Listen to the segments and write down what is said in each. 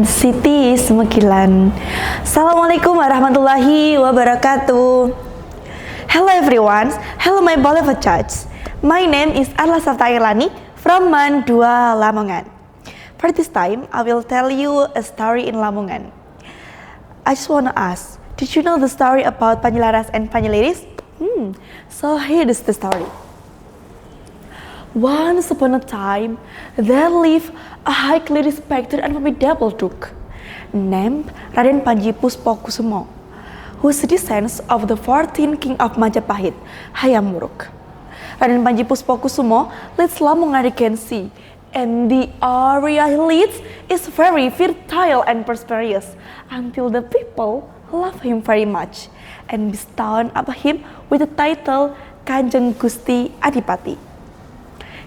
and Siti Semekilan. Assalamualaikum warahmatullahi wabarakatuh. Hello everyone, hello my beloved judge. My name is Arla Safta Irlani from MAN 2 Lamongan. For this time, I will tell you a story in Lamongan. I just want to ask, did you know the story about Panjelaras and Panjeliris? So here is the story. Once upon a time, there lived a highly respected and formidable duke named Raden Panji Puspokusumo, who is the descendant of the 14th king of Majapahit, Hayam Wuruk. Raden Panji Puspokusumo leads Lamongan Regency, and the area he leads is very fertile and prosperous until the people love him very much and bestow upon him with the title Kanjeng Gusti Adipati.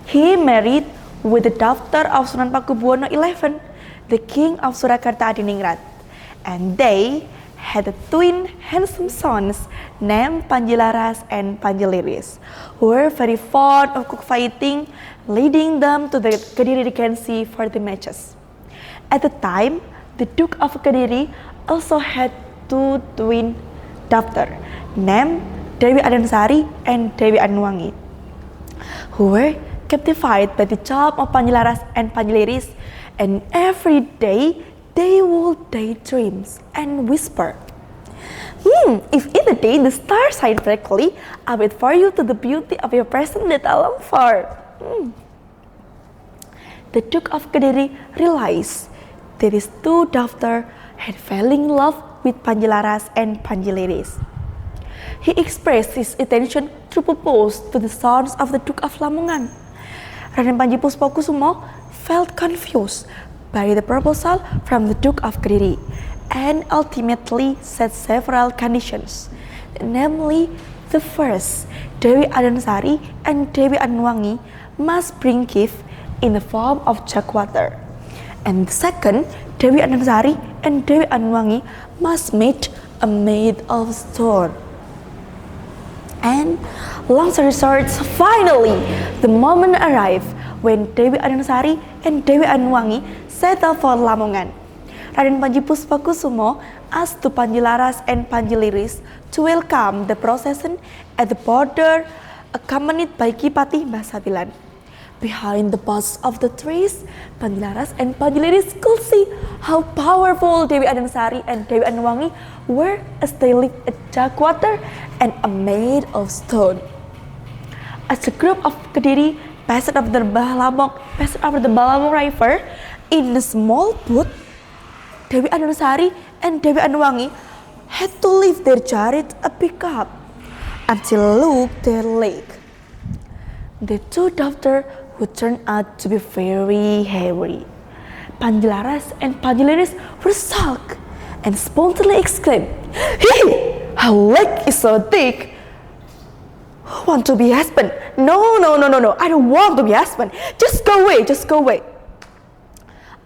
He married with the daughter of Sunan Pakubuwono XI, the king of Surakarta Adiningrat, and they had twin handsome sons named Panjelaras and Panjeliris, who were very fond of cockfighting, leading them to the Kediri Regency for the matches. At the time, the Duke of Kediri also had two twin daughters named Dewi Adansari and Dewi Anwangi, who were captivated by the charm of Panjelaras and Panjeliris, and every day they would daydream and whisper, if in the day the stars shine brightly, I wait for you to the beauty of your present that I long for. The Duke of Kediri realized that his two daughters had fallen in love with Panjelaras and Panjeliris. He expressed his intention to propose to the sons of the Duke of Lamongan. Raden Panji Puspokusumo felt confused by the proposal from the Duke of Kediri and ultimately set several conditions, namely, the first, Dewi Adansari and Dewi Anwangi must bring gift in the form of jug water, and the second, Dewi Adansari and Dewi Anwangi must meet a maid of stone. And long story short, finally, the moment arrived when Dewi Adansari and Dewi Anwangi settled for Lamongan. Raden Panji Puspokusumo asked the Panjelaras and Panjeliris to welcome the procession at the border, accompanied by Kipati Basabilan. Behind the boughs of the trees, Panjelaras and Panjeliris could see how powerful Dewi Adansari and Dewi Anwangi were as they licked a jug water and a maid of stone. As the group of Kediri passed over the Balamong River in a small boat, Dewi Adansari and Dewi Anwangi had to leave their chariot a pickup until look their lake. The two daughters would turn out to be very hairy. Panjelaras and Panjeliris were shocked and spontaneously exclaimed, "Hey, her leg is so thick! Who want to be husband? No, I don't want to be husband. Just go away.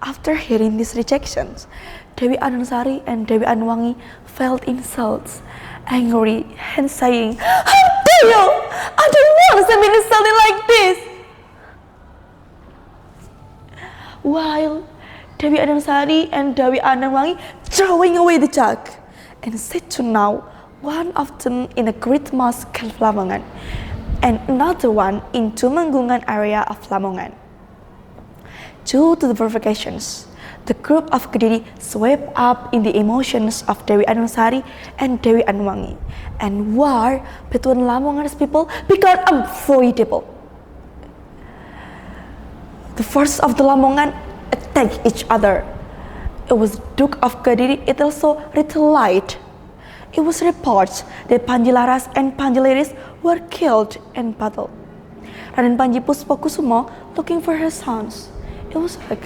After hearing these rejections, Dewi Adansari and Dewi Anwangi felt insults, angry, and saying, "How dare you! I don't want to be insulted like this!" While Dewi Adansari and Dewi Anwangi throwing away the jug and said to now, one of them in the Great Mosque of Lamongan and another one in Tumenggungan area of Lamongan. Due to the provocations, the group of Kediri swept up in the emotions of Dewi Adansari and Dewi Anwangi, and war between Lamongan's people became unavoidable. The forces of the Lamongan attacked each other. It was Duke of Kediri, it also retaliated. It was reported that Panjelaras and Panjeliris were killed in battle. Raden Panji Puspokusumo looking for her sons. It was like,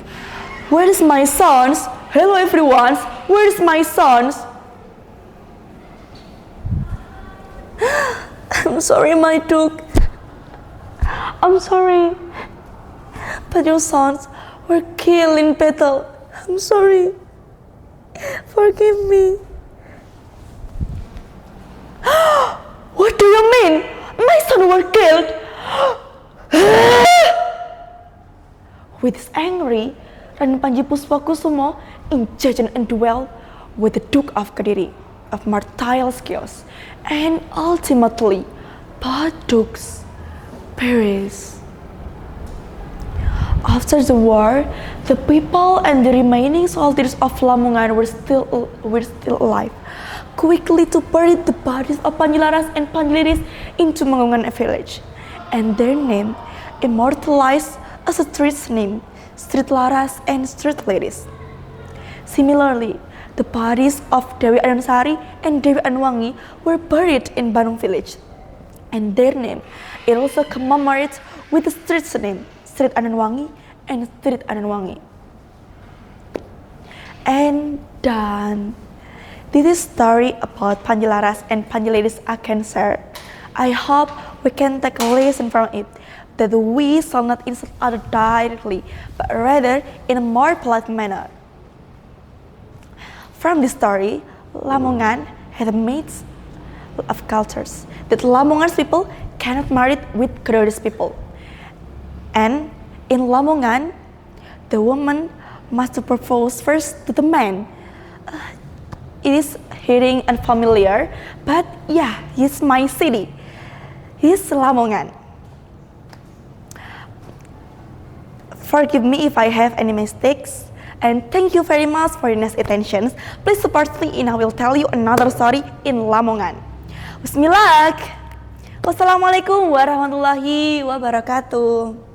"Where is my sons? Hello everyone, where is my sons?" "I'm sorry, my Duke. I'm sorry. But your sons were killed in battle. I'm sorry. Forgive me." "What do you mean? My sons were killed?" With angry, Raden Panji Puspakusumo engaged and duel with the Duke of Kediri of martial skills, and ultimately both dukes perished. After the war, the people and the remaining soldiers of Lamongan were still alive, quickly to bury the bodies of Panjilaras and Panjiliris into Mangungan village, and their name immortalized as a street's name, Street Laras and Street Ladies. Similarly, the bodies of Dewi Adansari and Dewi Anwangi were buried in Bandung village, and their name is also commemorated with the street's name, Street Ananwangi and Street Ananwangi. And done. This is story about Panjilaras and Panjilidis I can share. I hope we can take a lesson from it, that we shall not insult others directly, but rather in a more polite manner. From this story, Lamongan had a mix of cultures, that Lamongan's people cannot marry with Kediri's people. And in Lamongan, the woman must propose first to the man. It is hearing unfamiliar, but yeah, it's my city. It's Lamongan. Forgive me if I have any mistakes, and thank you very much for your nice attention. Please support me and I will tell you another story in Lamongan. Bismillah. Wassalamualaikum warahmatullahi wabarakatuh.